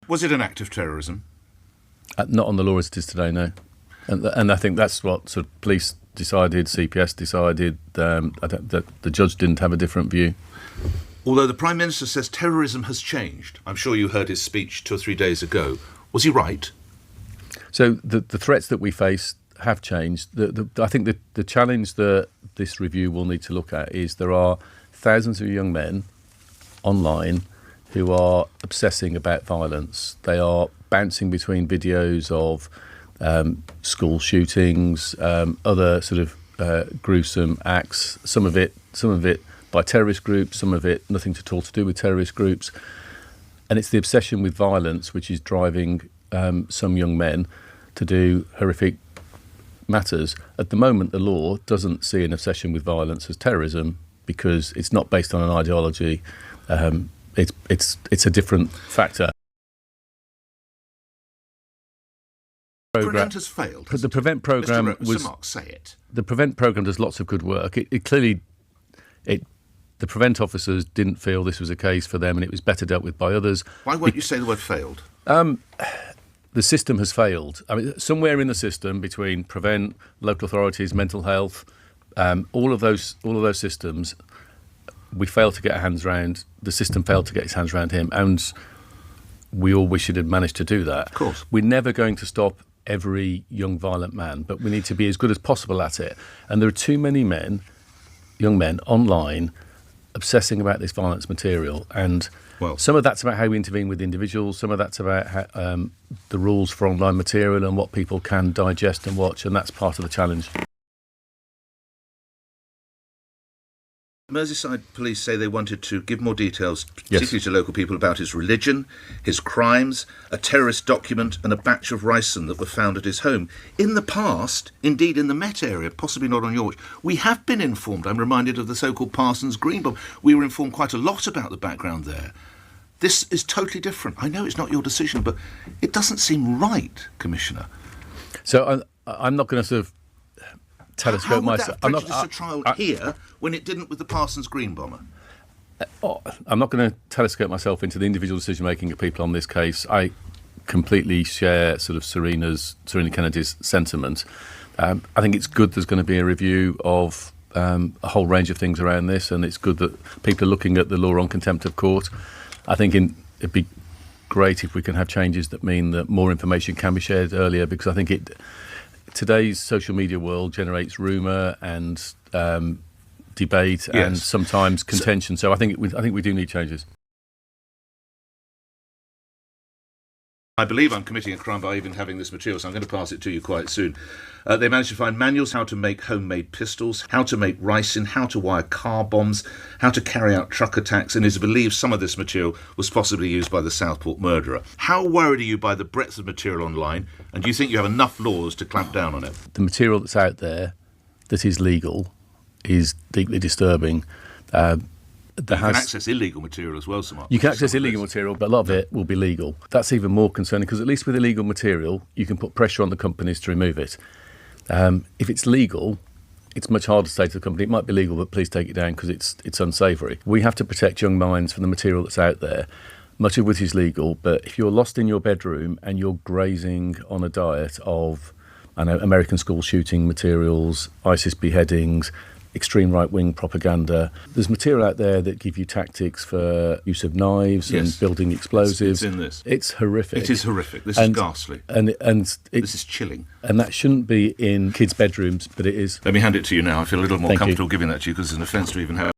Was it an act of terrorism? Not on the law as it is today, no. And I think that's what sort of police decided, CPS decided. The judge didn't have a different view. Although the Prime Minister says terrorism has changed. I'm sure you heard his speech 2 or 3 days ago. Was he right? So the threats that we face have changed. I think the challenge that this review will need to look at is there are thousands of young men online who are obsessing about violence. They are bouncing between videos of school shootings, other sort of gruesome acts. Some of it by terrorist groups, some of it nothing at all to do with terrorist groups. And it's the obsession with violence which is driving some young men to do horrific matters. At the moment, the law doesn't see an obsession with violence as terrorism because it's not based on an ideology. It's a different factor. Prevent has failed. The Prevent programme was... Mr. Marks, say it. The Prevent programme does lots of good work. The Prevent officers didn't feel this was a case for them and it was better dealt with by others. Why won't you say the word failed? The system has failed. I mean, somewhere in the system between Prevent, local authorities, mental health, all of those systems, we failed to get our hands around. The system failed to get its hands around him, and we all wish it had managed to do that. Of course, we're never going to stop every young violent man, but we need to be as good as possible at it. And there are too many young men online obsessing about this violence material, and some of that's about how we intervene with individuals, some of that's about how, the rules for online material and what people can digest and watch, and that's part of the challenge. Merseyside police say they wanted to give more details, particularly to local people, about his religion, his crimes, a terrorist document and a batch of ricin that were found at his home. In the past, indeed in the Met area, possibly not on your watch, we have been informed. I'm reminded of the so-called Parsons Green bomb. We were informed quite a lot about the background there. This is totally different. I know it's not your decision, but it doesn't seem right, Commissioner. So I'm not going to sort of telescope myself. How would that prejudice a trial here when it didn't with the Parsons Green bomber? I'm not going to telescope myself into the individual decision-making of people on this case. I completely share sort of Serena Kennedy's sentiment. I think it's good there's going to be a review of a whole range of things around this, and it's good that people are looking at the law on contempt of court. I think it'd be great if we can have changes that mean that more information can be shared earlier, because I think today's social media world generates rumour and debate and sometimes contention. So I think we do need changes. I believe I'm committing a crime by even having this material, so I'm going to pass it to you quite soon. They managed to find manuals how to make homemade pistols, how to make ricin, how to wire car bombs, how to carry out truck attacks, and it is believed some of this material was possibly used by the Southport murderer. How worried are you by the breadth of material online, and do you think you have enough laws to clamp down on it? The material that's out there that is legal is deeply disturbing. You can access illegal material as well, Sir Mark. You can access illegal material, but a lot of it will be legal. That's even more concerning, because at least with illegal material, you can put pressure on the companies to remove it. If it's legal, it's much harder to say to the company, it might be legal, but please take it down because it's unsavoury. We have to protect young minds from the material that's out there. Much of which is legal, but if you're lost in your bedroom and you're grazing on a diet of American school shooting materials, ISIS beheadings, extreme right-wing propaganda. There's material out there that give you tactics for use of knives and building explosives. It's in this. It's horrific. It is horrific. This is ghastly. And this is chilling. And that shouldn't be in kids' bedrooms, but it is. Let me hand it to you now. I feel a little more comfortable giving that to you because it's an offence to even have